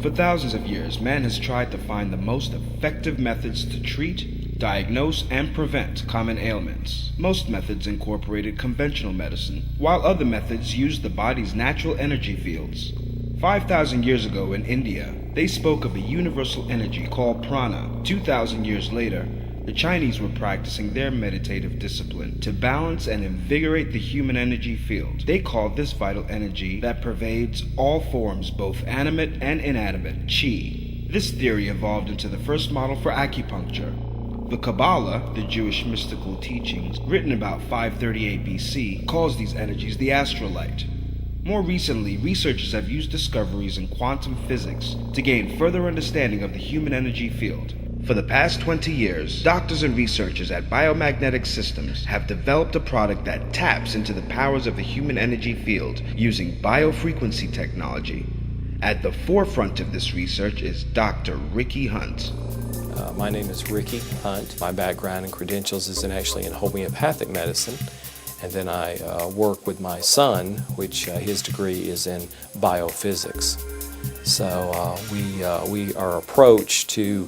For thousands of years, man has tried to find the most effective methods to treat, diagnose, and prevent common ailments. Most methods incorporated conventional medicine, while other methods used the body's natural energy fields. 5,000 years ago in India, they spoke of a universal energy called prana. 2,000 years later, the Chinese were practicing their meditative discipline to balance and invigorate the human energy field. They called this vital energy that pervades all forms, both animate and inanimate, qi. This theory evolved into the first model for acupuncture. The Kabbalah, the Jewish mystical teachings, written about 538 BC, calls these energies the astral light. More recently, researchers have used discoveries in quantum physics to gain further understanding of the human energy field. For the past 20 years, doctors and researchers at Biomagnetic Systems have developed a product that taps into the powers of the human energy field using biofrequency technology. At the forefront of this research is Dr. Ricky Hunt. My name is Ricky Hunt. My background and credentials is actually in homeopathic medicine, and then I work with my son, which his degree is in biophysics. So our approach to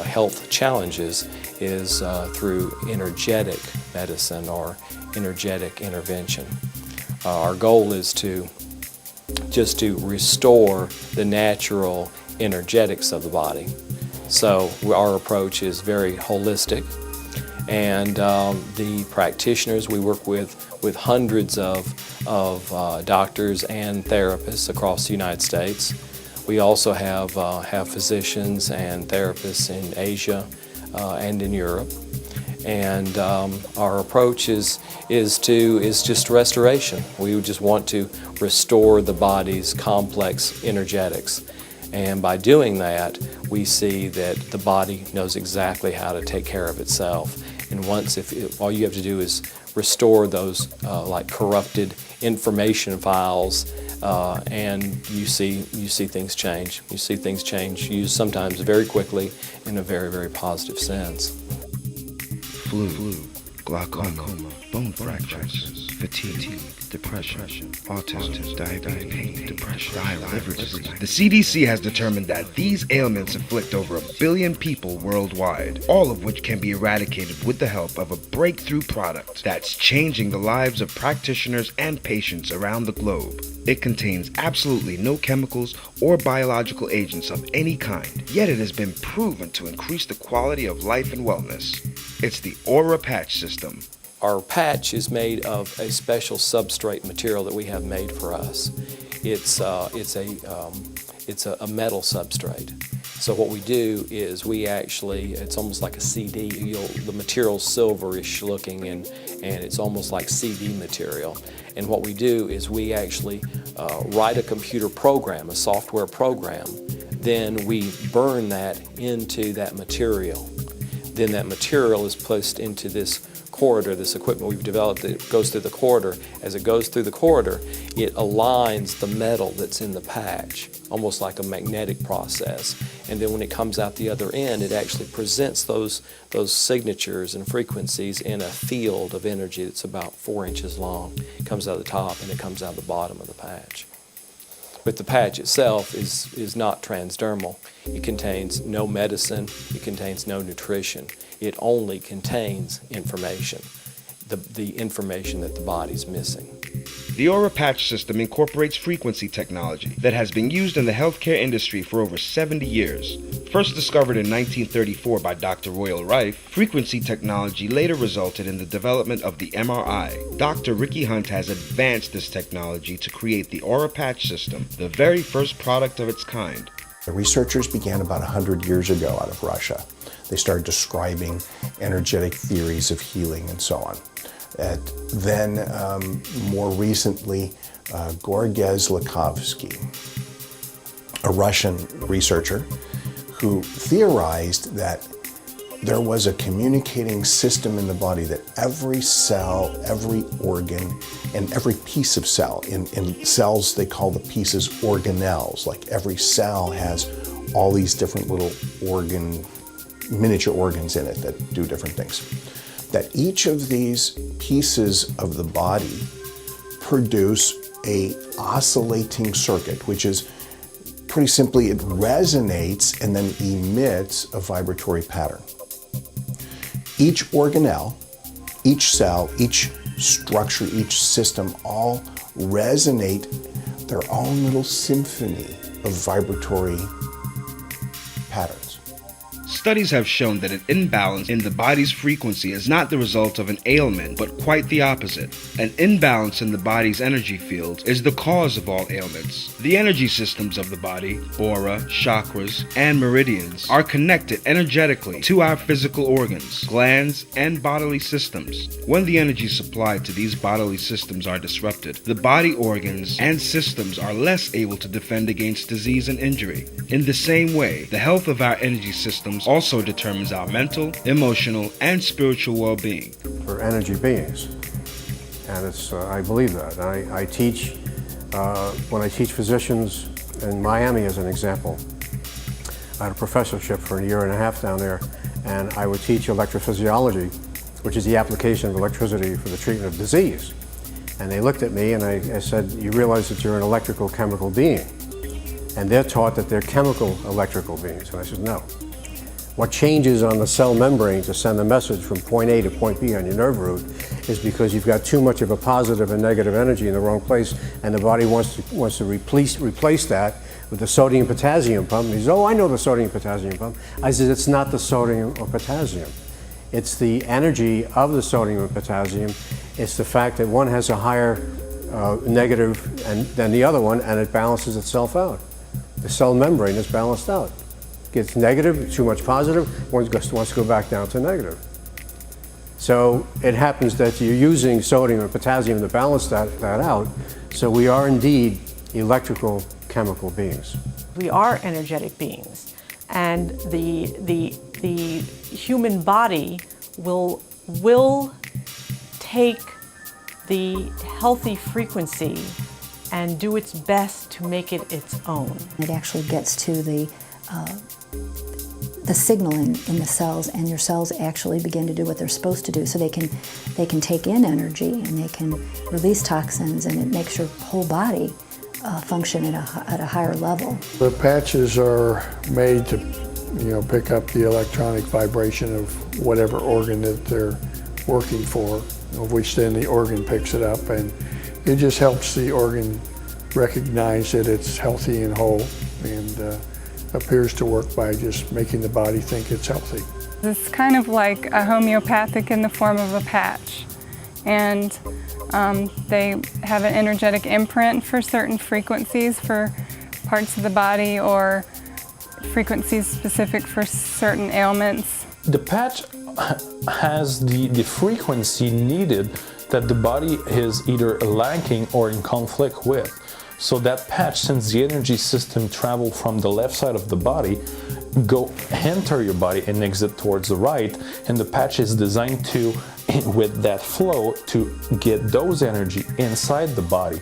health challenges is through energetic medicine or energetic intervention. Our goal is to restore the natural energetics of the body. So our approach is very holistic, and the practitioners, we work with hundreds of doctors and therapists across the United States. We also have physicians and therapists in Asia and in Europe, and our approach is just restoration. We just want to restore the body's complex energetics, and by doing that, we see that the body knows exactly how to take care of itself. And all you have to do is restore those like corrupted information files. And you see things change. You see things change sometimes very quickly in a very, very positive sense. Flu, glaucoma, bone fractures, fatigue, depression, autism, diabetes, pain, depression, liver disease. The CDC has determined that these ailments afflict over 1 billion people worldwide, all of which can be eradicated with the help of a breakthrough product that's changing the lives of practitioners and patients around the globe. It contains absolutely no chemicals or biological agents of any kind, yet it has been proven to increase the quality of life and wellness. It's the Aura Patch System. Our patch is made of a special substrate material that we have made for us. It's a metal substrate. So what we do is it's almost like a CD. The material's silverish looking, and it's almost like CD material. And what we do is we actually write a computer program, a software program, then we burn that into that material. Then that material is placed into this corridor, this equipment we've developed that goes through the corridor. As it goes through the corridor, it aligns the metal that's in the patch, almost like a magnetic process. And then when it comes out the other end, it actually presents those signatures and frequencies in a field of energy that's about 4 inches long. It comes out the top and it comes out the bottom of the patch. But the patch itself is not transdermal. It contains no medicine, it contains no nutrition. It only contains information, the information that the body's missing. The Aura Patch System incorporates frequency technology that has been used in the healthcare industry for over 70 years. First discovered in 1934 by Dr. Royal Rife, frequency technology later resulted in the development of the MRI. Dr. Ricky Hunt has advanced this technology to create the Aura Patch System, the very first product of its kind. The researchers began about 100 years ago out of Russia. They started describing energetic theories of healing and so on. Then, more recently, Georges Lakhovsky, a Russian researcher who theorized that there was a communicating system in the body that every cell, every organ, and every piece of cell, in cells they call the pieces organelles, like every cell has all these different little miniature organs in it that do different things. That each of these pieces of the body produce a oscillating circuit, which is Pretty simply, it resonates and then emits a vibratory pattern. Each organelle, each cell, each structure, each system all resonate their own little symphony of vibratory patterns. Studies have shown that an imbalance in the body's frequency is not the result of an ailment, but quite the opposite. An imbalance in the body's energy field is the cause of all ailments. The energy systems of the body, aura, chakras, and meridians, are connected energetically to our physical organs, glands, and bodily systems. When the energy supplied to these bodily systems are disrupted, the body organs and systems are less able to defend against disease and injury. In the same way, the health of our energy systems also determines our mental, emotional, and spiritual well-being. We're energy beings, and I believe that. I teach, when I teach physicians in Miami as an example, I had a professorship for a year and a half down there, and I would teach electrophysiology, which is the application of electricity for the treatment of disease. And they looked at me and I said, you realize that you're an electrical chemical being. And they're taught that they're chemical electrical beings. And I said, no. What changes on the cell membrane to send the message from point A to point B on your nerve root is because you've got too much of a positive and negative energy in the wrong place, and the body wants to replace that with the sodium potassium pump. And he says, oh, I know the sodium potassium pump. I said, it's not the sodium or potassium. It's the energy of the sodium and potassium. It's the fact that one has a higher negative than the other one, and it balances itself out. The cell membrane is balanced out. Gets negative, too much positive, one wants to go back down to negative. So it happens that you're using sodium and potassium to balance that out. So we are indeed electrical chemical beings. We are energetic beings, and the human body will take the healthy frequency and do its best to make it its own. It actually gets to the signal in the cells, and your cells actually begin to do what they're supposed to do. So they can take in energy and they can release toxins, and it makes your whole body function at a higher level. The patches are made to, pick up the electronic vibration of whatever organ that they're working for, which then the organ picks it up, and it just helps the organ recognize that it's healthy and whole, and appears to work by just making the body think it's healthy. It's kind of like a homeopathic in the form of a patch, and they have an energetic imprint for certain frequencies for parts of the body, or frequencies specific for certain ailments. The patch has the frequency needed that the body is either lacking or in conflict with. So that patch, since the energy system travel from the left side of the body, enter your body and exit towards the right, and the patch is designed to, with that flow, to get those energy inside the body.